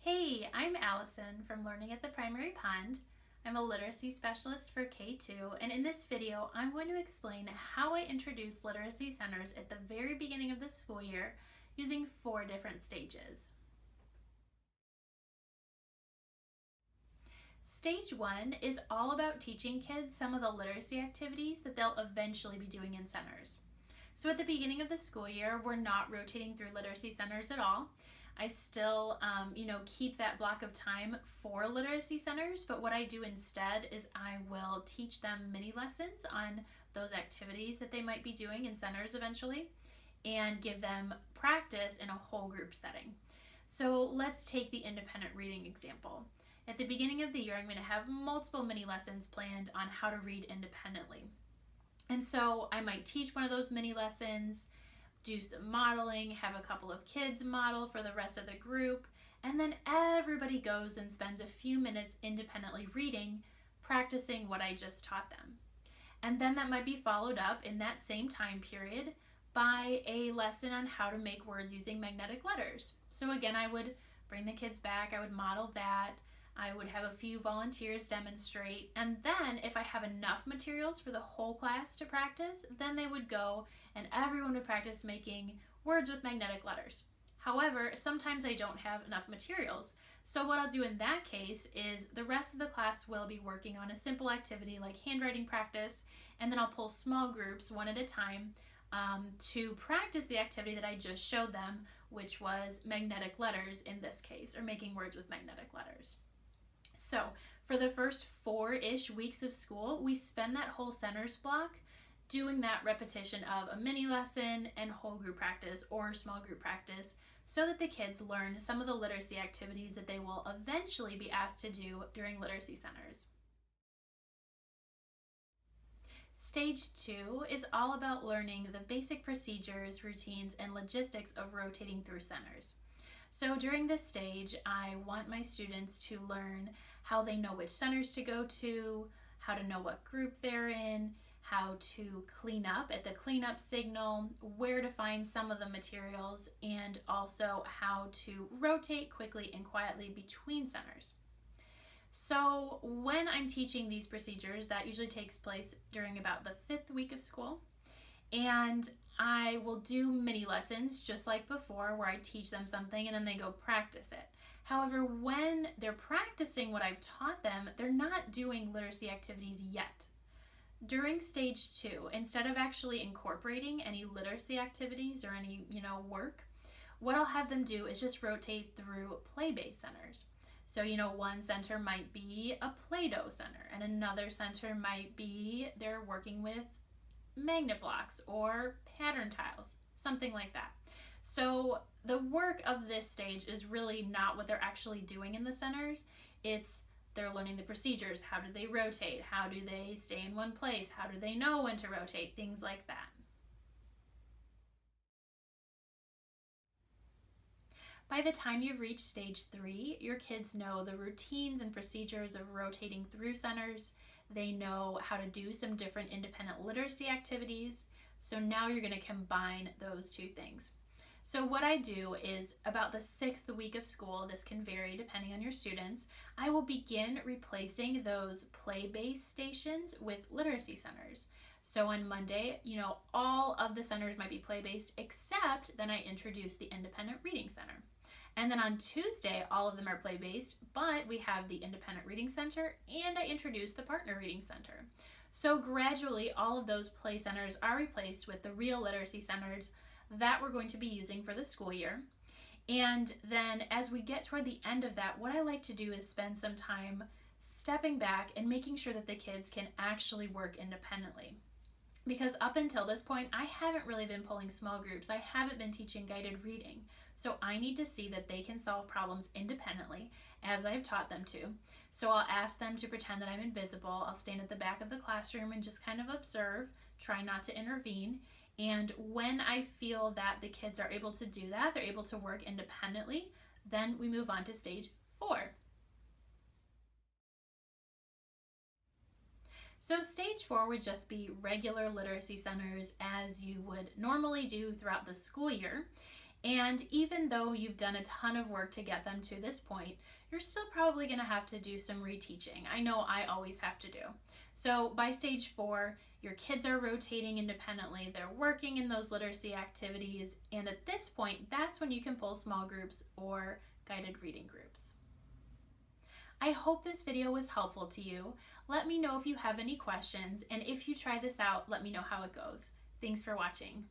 Hey, I'm Allison from Learning at the Primary Pond. I'm a literacy specialist for K-2, and in this video, I'm going to explain how I introduce literacy centers at the very beginning of the school year using 4 different stages. Stage 1 is all about teaching kids some of the literacy activities that they'll eventually be doing in centers. So at the beginning of the school year, we're not rotating through literacy centers at all. I still, keep that block of time for literacy centers, but what I do instead is I will teach them mini lessons on those activities that they might be doing in centers eventually and give them practice in a whole group setting. So let's take the independent reading example. At the beginning of the year, I'm going to have multiple mini lessons planned on how to read independently. And so I might teach one of those mini lessons, do some modeling, have a couple of kids model for the rest of the group, and then everybody goes and spends a few minutes independently reading, practicing what I just taught them. And then that might be followed up in that same time period by a lesson on how to make words using magnetic letters. So again, I would bring the kids back, I would model that, I would have a few volunteers demonstrate, and then if I have enough materials for the whole class to practice, then they would go and everyone would practice making words with magnetic letters. However, sometimes I don't have enough materials, so what I'll do in that case is the rest of the class will be working on a simple activity like handwriting practice, and then I'll pull small groups one at a time to practice the activity that I just showed them, which was magnetic letters in this case, or making words with magnetic letters. So for the first 4-ish weeks of school, we spend that whole centers block doing that repetition of a mini lesson and whole group practice or small group practice so that the kids learn some of the literacy activities that they will eventually be asked to do during literacy centers. Stage 2 is all about learning the basic procedures, routines, and logistics of rotating through centers. So during this stage, I want my students to learn how they know which centers to go to, how to know what group they're in, how to clean up at the cleanup signal, where to find some of the materials, and also how to rotate quickly and quietly between centers. So when I'm teaching these procedures, that usually takes place during about the 5th week of school, and I will do mini lessons just like before where I teach them something and then they go practice it. However, when they're practicing what I've taught them, they're not doing literacy activities yet. During stage 2, instead of actually incorporating any literacy activities or any, work, what I'll have them do is just rotate through play-based centers. So, one center might be a Play-Doh center and another center might be they're working with magnet blocks or pattern tiles, something like that. So the work of this stage is really not what they're actually doing in the centers. It's they're learning the procedures. How do they rotate? How do they stay in one place? How do they know when to rotate? Things like that. By the time you've reached stage 3, your kids know the routines and procedures of rotating through centers. They know how to do some different independent literacy activities. So now you're going to combine those two things. So what I do is about the 6th week of school, this can vary depending on your students, I will begin replacing those play-based stations with literacy centers. So on Monday, all of the centers might be play-based except then I introduce the independent reading center. And then on Tuesday, all of them are play-based, but we have the Independent Reading Center and I introduced the Partner Reading Center. So gradually, all of those play centers are replaced with the real literacy centers that we're going to be using for the school year. And then as we get toward the end of that, what I like to do is spend some time stepping back and making sure that the kids can actually work independently. Because up until this point, I haven't really been pulling small groups. I haven't been teaching guided reading. So I need to see that they can solve problems independently as I've taught them to. So I'll ask them to pretend that I'm invisible. I'll stand at the back of the classroom and just kind of observe, try not to intervene. And when I feel that the kids are able to do that, they're able to work independently, then we move on to stage 4. So stage 4 would just be regular literacy centers as you would normally do throughout the school year. And even though you've done a ton of work to get them to this point, you're still probably going to have to do some reteaching. I know I always have to do. So by stage 4, your kids are rotating independently, they're working in those literacy activities, and at this point, that's when you can pull small groups or guided reading groups. I hope this video was helpful to you. Let me know if you have any questions, and if you try this out, let me know how it goes. Thanks for watching.